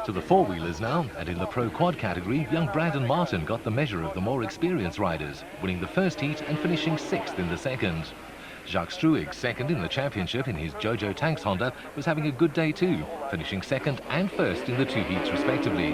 To the four-wheelers now, and in the pro quad category, young Brandon Martin got the measure of the more experienced riders, winning the first heat and finishing 6th in the second. Jacques Struwig, second in the championship in his Jojo Tanks Honda, was having a good day too, finishing second and first in the 2 heats respectively.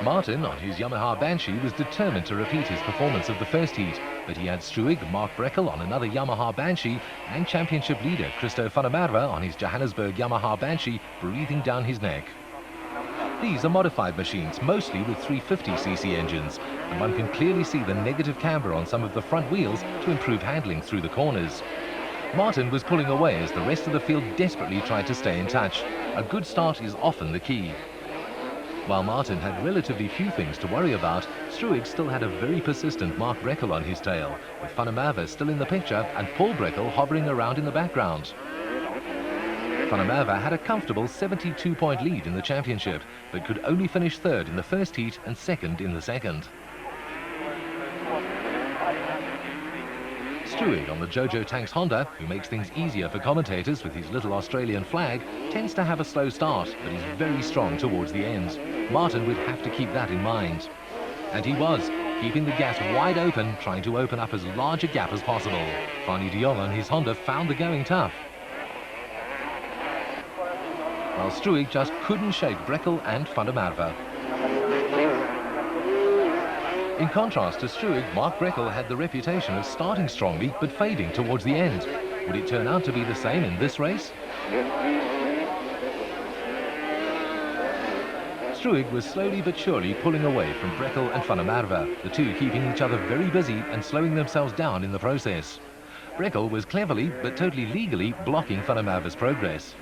Martin, on his Yamaha Banshee, was determined to repeat his performance of the first heat, but he had Struwig, Mark Breckel on another Yamaha Banshee, and championship leader Christo van der Merwe on his Johannesburg Yamaha Banshee breathing down his neck. These are modified machines, mostly with 350cc engines, and one can clearly see the negative camber on some of the front wheels to improve handling through the corners. Martin was pulling away as the rest of the field desperately tried to stay in touch. A good start is often the key. While Martin had relatively few things to worry about, Struwig still had a very persistent Mark Breckel on his tail, with van der Merwe still in the picture and Paul Breckel hovering around in the background. Van der Merwe had a comfortable 72-point lead in the championship, but could only finish third in the first heat and second in the second. Struwig on the Jojo Tanks Honda, who makes things easier for commentators with his little Australian flag, tends to have a slow start, but is very strong towards the end. Martin would have to keep that in mind. And he was, keeping the gas wide open, trying to open up as large a gap as possible. Franny de Jong on his Honda found the going tough, while Struwig just couldn't shake Breckel and van der Merwe. In contrast to Struwig, Mark Breckel had the reputation of starting strongly but fading towards the end. Would it turn out to be the same in this race? Struwig was slowly but surely pulling away from Breckel and van der Merwe, the two keeping each other very busy and slowing themselves down in the process. Breckel was cleverly but totally legally blocking van der Merwe's progress.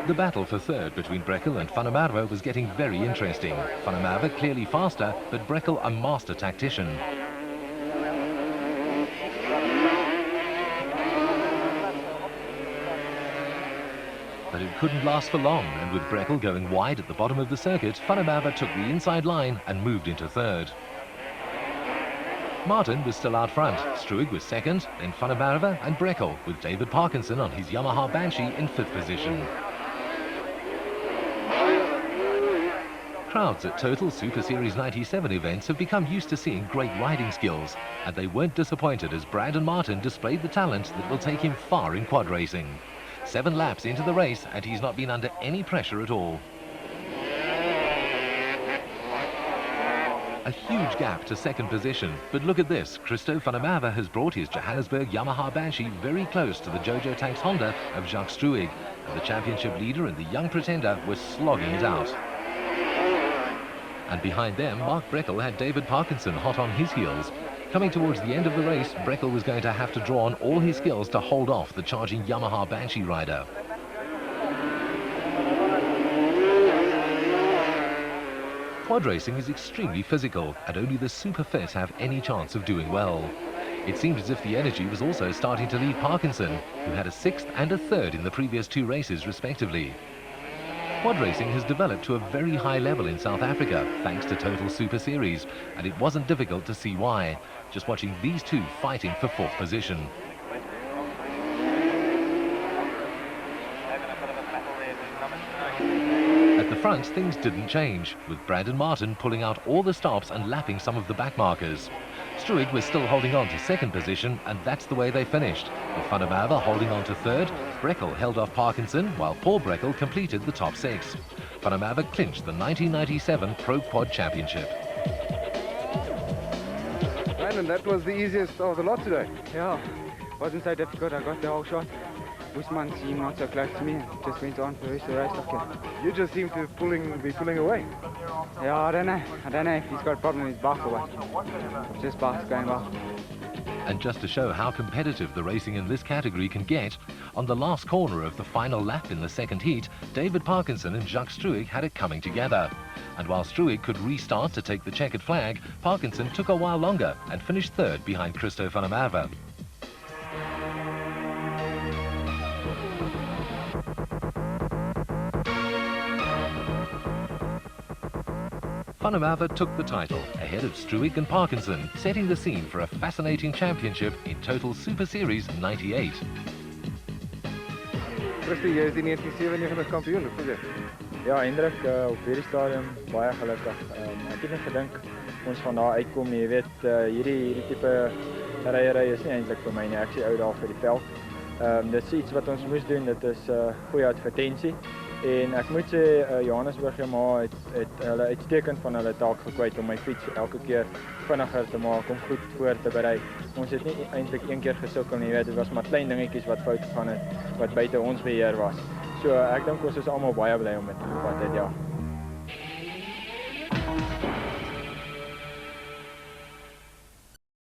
The battle for third between Breckel and van der Merwe was getting very interesting. Van der Merwe clearly faster, but Breckel a master tactician. But it couldn't last for long, and with Breckel going wide at the bottom of the circuit, van der Merwe took the inside line and moved into third. Martin was still out front. Struwig was second, then van der Merwe and Breckel, with David Parkinson on his Yamaha Banshee in 5th position. Crowds at Total Super Series 97 events have become used to seeing great riding skills, and they weren't disappointed as Brandon Martin displayed the talent that will take him far in quad racing. 7 laps into the race, and he's not been under any pressure at all. A huge gap to second position, but look at this. Christo van der Merwe has brought his Johannesburg Yamaha Banshee very close to the Jojo Tanks Honda of Jacques Struwig, and the championship leader and the young pretender were slogging it out. And behind them, Mark Breckel had David Parkinson hot on his heels. Coming towards the end of the race, Breckel was going to have to draw on all his skills to hold off the charging Yamaha Banshee rider. Quad racing is extremely physical, and only the super fit have any chance of doing well. It seemed as if the energy was also starting to leave Parkinson, who had a 6th and a 3rd in the previous 2 races respectively. Quad racing has developed to a very high level in South Africa, thanks to Total Super Series, and it wasn't difficult to see why, just watching these two fighting for 4th position. At the front, things didn't change, with Brandon Martin pulling out all the stops and lapping some of the back markers. Struwig was still holding on to 2nd position, and that's the way they finished, with van der Merwe holding on to 3rd. Breckel held off Parkinson, while Paul Breckel completed the top 6. Van der Merwe clinched the 1997 Pro Quad Championship. Brandon, that was the easiest of the lot today. Yeah, wasn't so difficult. I got the whole shot. Usman seemed not so close to me. Just went on for the rest of the race. Okay. You just seem to be pulling away. Yeah, I don't know if he's got a problem with his back or what. Just back's going well. And just to show how competitive the racing in this category can get, on the last corner of the final lap in the 2nd heat, David Parkinson and Jacques Struwig had it coming together. And while Struwig could restart to take the checkered flag, Parkinson took a while longer and finished 3rd behind Christo van der Merwe. Van der Merwe took the title, ahead of Struik and Parkinson, setting the scene for a fascinating championship in Total Super Series 98. Christy, jy is die 1997 kampioen, hoe voel jy? Ja, Hendrik, op hierdie stadium baie gelukkig. Ek het nie gedink ons gaan daar uitkom nie. Jy weet, hierdie tipe ryery is nie eintlik vir my nie. Ek sê ou daar vir die veld. Dit is iets wat ons moes doen. Dit is goeie advertensie. En ek moet sê Johannesburg het hulle uitstekend van hulle taak gekwyt om my fiets elke keer vinniger te maak, om goed voor te berei. Ons het nie eintlik een keer gesukkel nie, weet, dit was maar klein dingetjies wat fout gegaan het, wat buite ons beheer was. So ek dink ons is almal baie bly om dit te vat, ja.